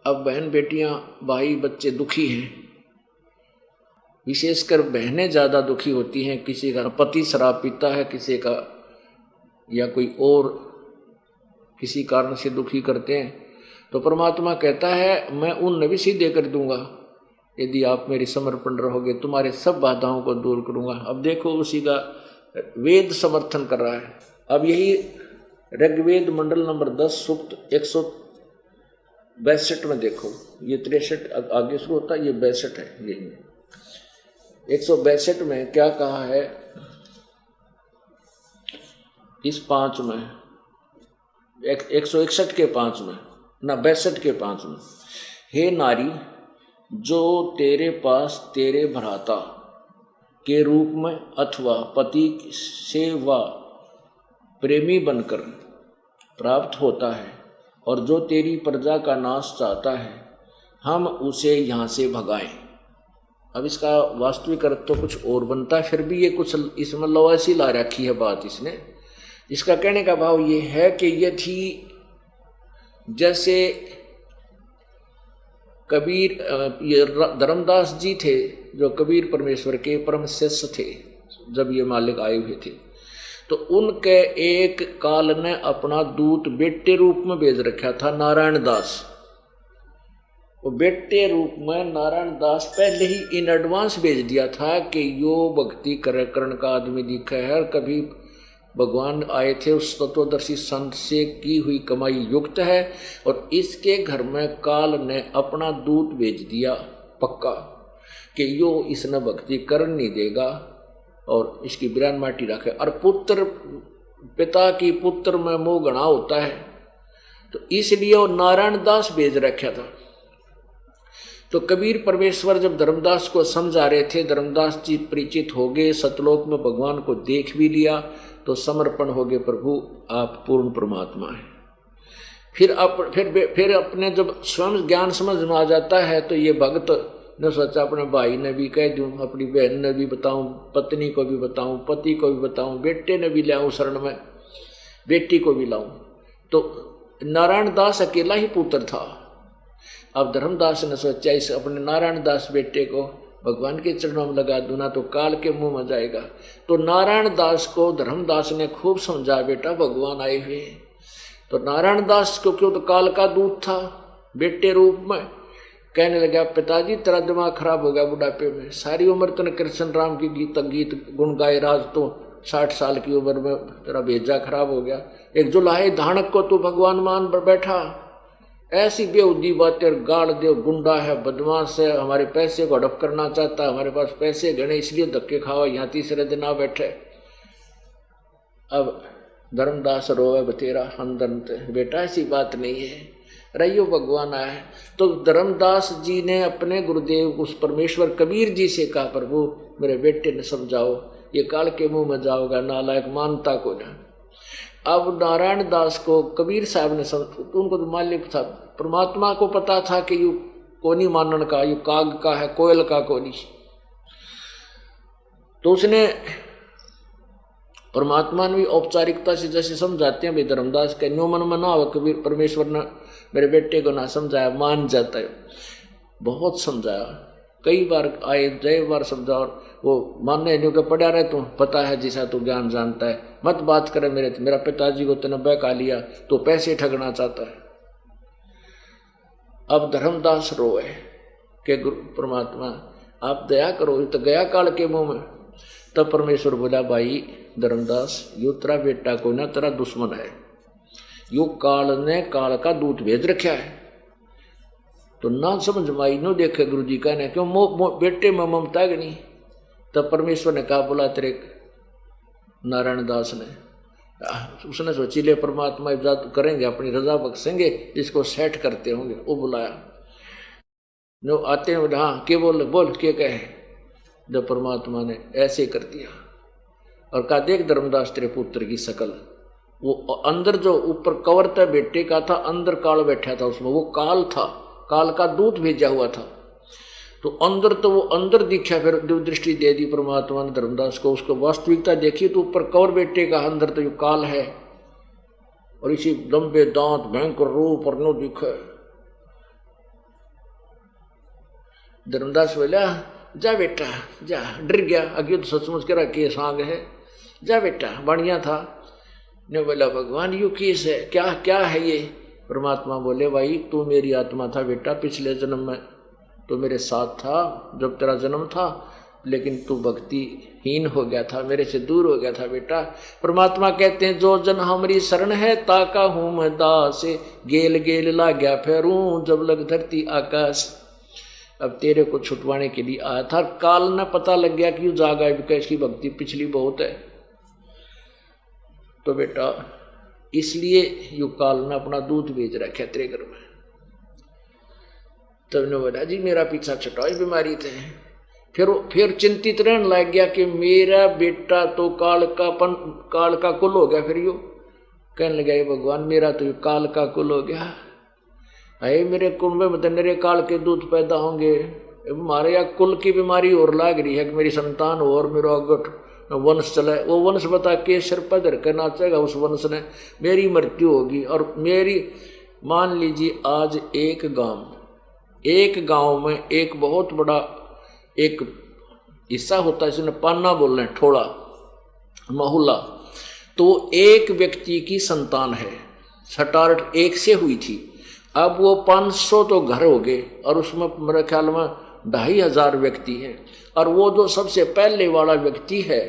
अब बहन बेटियां भाई बच्चे दुखी हैं, विशेषकर बहनें ज़्यादा दुखी होती हैं। किसी का पति शराब पीता है, किसी का या कोई और किसी कारण से दुखी करते हैं, तो परमात्मा कहता है मैं उन भी सीधे कर दूंगा यदि आप मेरी समर्पण रहोगे, तुम्हारे सब बाधाओं को दूर करूंगा। अब देखो उसी का वेद समर्थन कर रहा है। अब यही ऋग्वेद मंडल नंबर 10 सूक्त 162 में देखो, ये 63 आगे शुरू होता है, ये 62 है। यही 162 में क्या कहा है, इस 5 में 161 के 5 में ना 62 के 5 में, हे नारी जो तेरे पास तेरे भ्राता के रूप में अथवा पति से व प्रेमी बनकर प्राप्त होता है और जो तेरी प्रजा का नाश चाहता है, हम उसे यहाँ से भगाएं। अब इसका वास्तविक अर्थ तो कुछ और बनता है, फिर भी ये कुछ इसमें लवासी ला रखी है बात इसने। इसका कहने का भाव ये है कि यदि जैसे कबीर, ये धर्मदास जी थे जो कबीर परमेश्वर के परम शिष्य थे, जब ये मालिक आए हुए थे, तो उनके एक काल ने अपना दूत बेटे रूप में भेज रखा था, नारायण दास। वो बेटे रूप में नारायण दास पहले ही इन एडवांस भेज दिया था कि यो भक्ति करण का आदमी दिखा है, कभी भगवान आए थे उस तत्वदर्शी संत से की हुई कमाई युक्त है, और इसके घर में काल ने अपना दूत भेज दिया पक्का कि यो इसने भक्ति कर नहीं देगा और इसकी बिरान माटी रखे। और पुत्र, पिता की पुत्र में मोह घना होता है, तो इसलिए वो नारायण दास भेज रखा था। तो कबीर परमेश्वर जब धर्मदास को समझा रहे थे, धर्मदास जी परिचित हो गए, सतलोक में भगवान को देख भी लिया, तो समर्पण हो गए, प्रभु आप पूर्ण परमात्मा हैं। फिर अपने जब स्वयं ज्ञान समझ में आ जाता है, तो ये भक्त ने सोचा अपने भाई ने भी कह दूं, अपनी बहन ने भी बताऊं, पत्नी को भी बताऊं, पति को भी बताऊं, बेटे ने भी लाऊं शरण में, बेटी को भी लाऊं। तो नारायण दास अकेला ही पुत्र था। अब धर्मदास ने सोचा इस अपने नारायण दास बेटे को भगवान के चरणों में लगा दूं ना तो काल के मुंह में जाएगा। तो नारायण दास को धर्मदास ने खूब समझा, बेटा भगवान आए हुए। तो नारायण दास को क्यों, तो काल का दूत था बेटे रूप में। कहने लगा पिताजी तेरा दिमाग खराब हो गया बुढ़ापे में, सारी उम्र तूने कृष्ण राम की गीत गुण गाए, राज तो 60 साल की उम्र में तेरा भेजा खराब हो गया। एक जुलाहे धानक को तू भगवान मान पर बैठा, ऐसी बेहुदी बातें गाड़ दे, गुंडा है, बदमाश है, हमारे पैसे को हड़प करना चाहता है, हमारे पास पैसे गणे इसलिए धक्के खाओ, यहाँ तीसरे दिन आ बैठे। अब धर्मदास रोवे बतेरा अंदर, बेटा ऐसी बात नहीं है, रहियो भगवान आया है। तो धर्मदास जी ने अपने गुरुदेव उस परमेश्वर कबीर जी से कहा, प्रभु मेरे बेटे ने समझाओ, ये काल के मुंह में जाओगा, नालायक मानता को ना। अब नारायण दास को कबीर साहब ने उनको तो मालिक था, परमात्मा को पता था कि यू कोनी मानन का, यू काग का है, कोयल का कोनी। तो उसने परमात्मा ने भी औपचारिकता से जैसे समझाते हैं भाई धर्मदास के न्यू मन मना हो, कबीर परमेश्वर ने मेरे बेटे को ना समझाया, मान जाता है। बहुत समझाया, कई बार आए, जय बार समझा, और वो मानने न्यू के पड़ा रहे, तू पता है जैसा तू ज्ञान जानता है, मत बात करे मेरा पिताजी को तूने बहका लिया, तो पैसे ठगना चाहता है। अब धर्मदास रोए कि गुरु परमात्मा आप दया करो, तो गया काल के मुंह में। तब परमेश्वर बोला, भाई धर्मदास यू तेरा बेटा को ना तेरा दुश्मन है, यू काल ने काल का दूत भेज रखा है। तो ना समझ माई नो देखे गुरु जी कहने क्यों बेटे में ममता है नहीं। तब परमेश्वर ने कहा, बोला तेरे नारायण दास ने, उसने सोची ले परमात्मा इजाजत करेंगे, अपनी रजा बख्शेंगे, इसको सेट करते होंगे। वो बुलाया, जो आते हैं हाँ के बोल के कहे। जब परमात्मा ने ऐसे कर दिया और कहा, देख धर्मदास तेरे पुत्र की शकल, वो अंदर जो ऊपर कवर था बेटे का था, अंदर काल बैठा था उसमें, वो काल था, काल का दूत भेजा हुआ था। तो अंदर तो वो अंदर दिखा, फिर दृष्टि दे दी परमात्मा ने धर्मदास को, उसको वास्तविकता देखी तो ऊपर कवर बेटे का, अंदर तो ये काल है, और इसी लंबे दांत भयंकर रूप और नो दिखा। धर्मदास बोला जा बेटा जा, डर गया, अगे तो सचमुच करा के सांग है, जा बेटा बढ़िया था। ने बोला भगवान यू किस है, क्या क्या है ये? परमात्मा बोले भाई तू मेरी आत्मा था बेटा, पिछले जन्म में तो मेरे साथ था जब तेरा जन्म था, लेकिन तू भक्तिहीन हो गया था, मेरे से दूर हो गया था बेटा। परमात्मा कहते हैं जो जन हमारी शरण है ताका हूँ मैं दास, गेल गेल ला गया फेरूं जब लग धरती आकाश। अब तेरे को छुटवाने के लिए आया था, काल न पता लग गया कि जागा इसकी भक्ति पिछली बहुत है, तो बेटा इसलिए यू काल ने अपना दूध भेज रखा तेरे घर में। तब ने बोला जी मेरा पीछा छुटाओ, बीमारी थे। फिर चिंतित रहने लग गया कि मेरा बेटा तो काल का कुल हो गया। फिर यू कहने लगा ये भगवान मेरा तो काल का कुल हो गया, अरे मेरे कुंभ में तो मेरे काल के दूध पैदा होंगे। हमारे यहाँ कुल की बीमारी और लाग रही है कि मेरी संतान हो और मेरा अगट वंश चला है। वो वंश बता के सिर पर धर कर नाचेगा, उस वंश ने मेरी मृत्यु होगी। और मेरी मान लीजिए आज एक गांव में एक बहुत बड़ा एक हिस्सा होता है, जिसने पाना बोल रहे हैं, ठोड़ा मोहल्ला, तो एक व्यक्ति की संतान है, छटारट एक से हुई थी। अब वो 500 तो घर हो गए और उसमें मेरे ख्याल में 2500 व्यक्ति हैं। और वो जो सबसे पहले वाला व्यक्ति है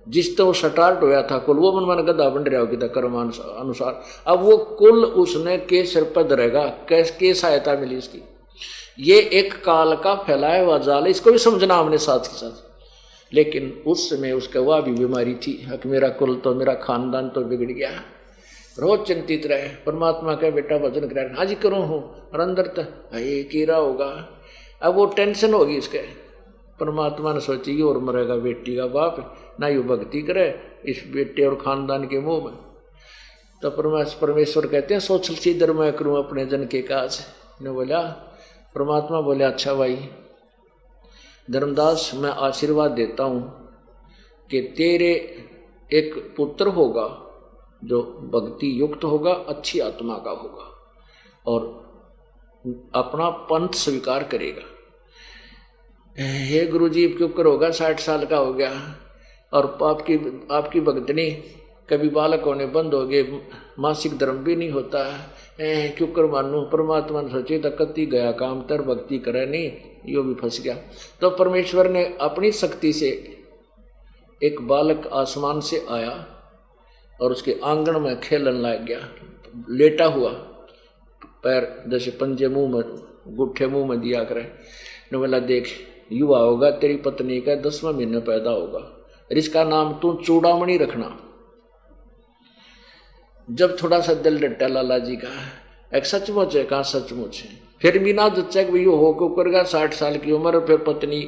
जिस तो स्टार्ट होया था कुल, वो मन गधा बन रहा होगी कर्म अनुसार। अब वो कुल उसने के सिर पर धरेगा, कैसे सहायता मिली इसकी? ये एक काल का फैलाया हुआ जाल, इसको भी समझना हमने साथ के साथ। लेकिन उस समय उसका वह भी बीमारी थी कि मेरा कुल तो मेरा खानदान तो बिगड़ गया। रोज चिंतित रहे। परमात्मा का बेटा भजन कराए, हाँ जी करूँ हूँ, और अंदर तो ये कीड़ा होगा। अब वो टेंशन होगी इसके। परमात्मा ने सोची और मरेगा बेटी का बाप, ना यू भक्ति करे इस बेटे और खानदान के मुंह में। तो परमेश्वर कहते हैं सोचल सीधर मैं करूँ अपने जन के काज ने बोला। परमात्मा बोले अच्छा भाई धर्मदास मैं आशीर्वाद देता हूँ कि तेरे एक पुत्र होगा जो भक्ति युक्त होगा, अच्छी आत्मा का होगा और अपना पंथ स्वीकार करेगा। हे गुरुजी क्यों कर होगा, 60 साल का हो गया और आपकी भक्तनी कभी बालक होने बंद हो गए, मासिक धर्म भी नहीं होता, क्यों कर मानू? परमात्मा ने सोचे तो कति गया काम, तर भक्ति करे नहीं, यो भी फंस गया। तो परमेश्वर ने अपनी शक्ति से एक बालक आसमान से आया और उसके आंगन में खेलन लग गया, लेटा हुआ, पैर जैसे पंजे मुंह में, गुट्ठे मुंह में दिया करे। ने बोला देख युवा होगा, तेरी पत्नी का 10वें महीने पैदा होगा, इसका नाम तू चूड़ामणि रखना। जब थोड़ा सा दिल डटा लाला जी का, एक सचमुच है, कहाँ सचमुच है। फिर भी ना जच्चा कि यो हो को करेगा, 60 साल की उम्र, फिर पत्नी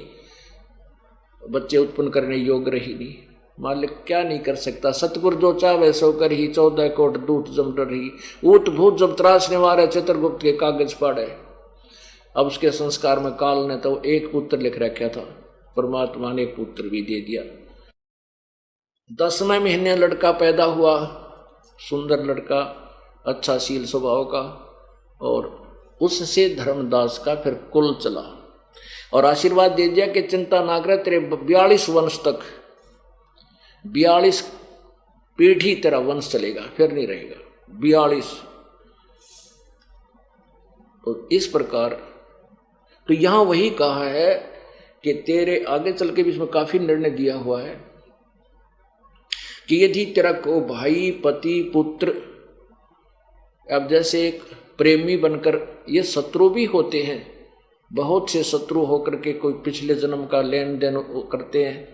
बच्चे उत्पन्न करने योग्य रही नहीं। मालिक क्या नहीं कर सकता, सतगुर जो चाहे सो कर ही, 14 कोट दूत जम रही, ऊट भूत जब त्रासने वाले चित्रगुप्त के कागज पाड़े। अब उसके संस्कार में काल ने तो एक पुत्र लिख रखा था, परमात्मा ने एक पुत्र भी दे दिया। 10वें महीने लड़का पैदा हुआ, सुंदर लड़का, अच्छा शील स्वभाव का, और उससे धर्मदास का फिर कुल चला और आशीर्वाद दे दिया कि चिंता ना करे, तेरे 42 वंश तक, 42 पीढ़ी तेरा वंश चलेगा, फिर नहीं रहेगा 42। तो इस प्रकार तो यहां वही कहा है कि तेरे आगे चल के भी इसमें काफी निर्णय दिया हुआ है कि यदि तेरा को भाई, पति, पुत्र, अब जैसे एक प्रेमी बनकर, ये शत्रु भी होते हैं, बहुत से शत्रु होकर के कोई पिछले जन्म का लेन देन करते हैं।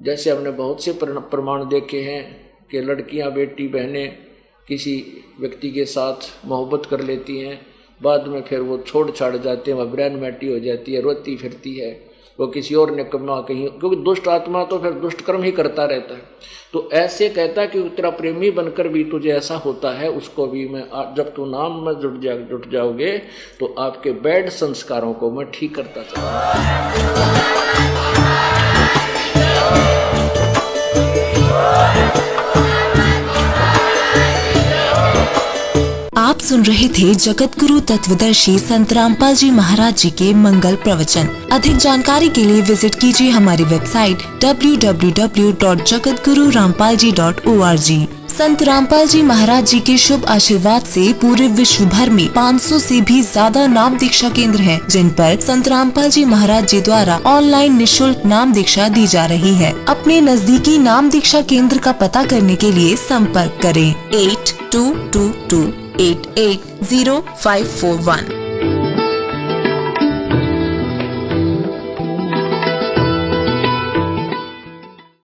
जैसे हमने बहुत से प्रमाण देखे हैं कि लड़कियां, बेटी, बहनें किसी व्यक्ति के साथ मोहब्बत कर लेती हैं, बाद में फिर वो छोड़ छाड़ जाते हैं, वह ब्रेन मैटी हो जाती है, रोती फिरती है, वो किसी और ने कमा कहीं, क्योंकि दुष्ट आत्मा तो फिर दुष्ट कर्म ही करता रहता है। तो ऐसे कहता है कि तेरा प्रेमी बनकर भी तुझे ऐसा होता है, उसको भी मैं, जब तू नाम में जुट जाओगे तो आपके बैड संस्कारों को मैं ठीक करता चलूंगा। आप सुन रहे थे जगत गुरु तत्वदर्शी संत रामपाल जी महाराज जी के मंगल प्रवचन। अधिक जानकारी के लिए विजिट कीजिए हमारी वेबसाइट www.jagatgururampalji.org। संत रामपाल जी महाराज जी के शुभ आशीर्वाद से पूरे विश्व भर में 500 से भी ज्यादा नाम दीक्षा केंद्र हैं, जिन पर संत रामपाल जी महाराज जी द्वारा ऑनलाइन निशुल्क नाम दीक्षा दी जा रही है। अपने नजदीकी नाम दीक्षा केंद्र का पता करने के लिए संपर्क करें 8222880541।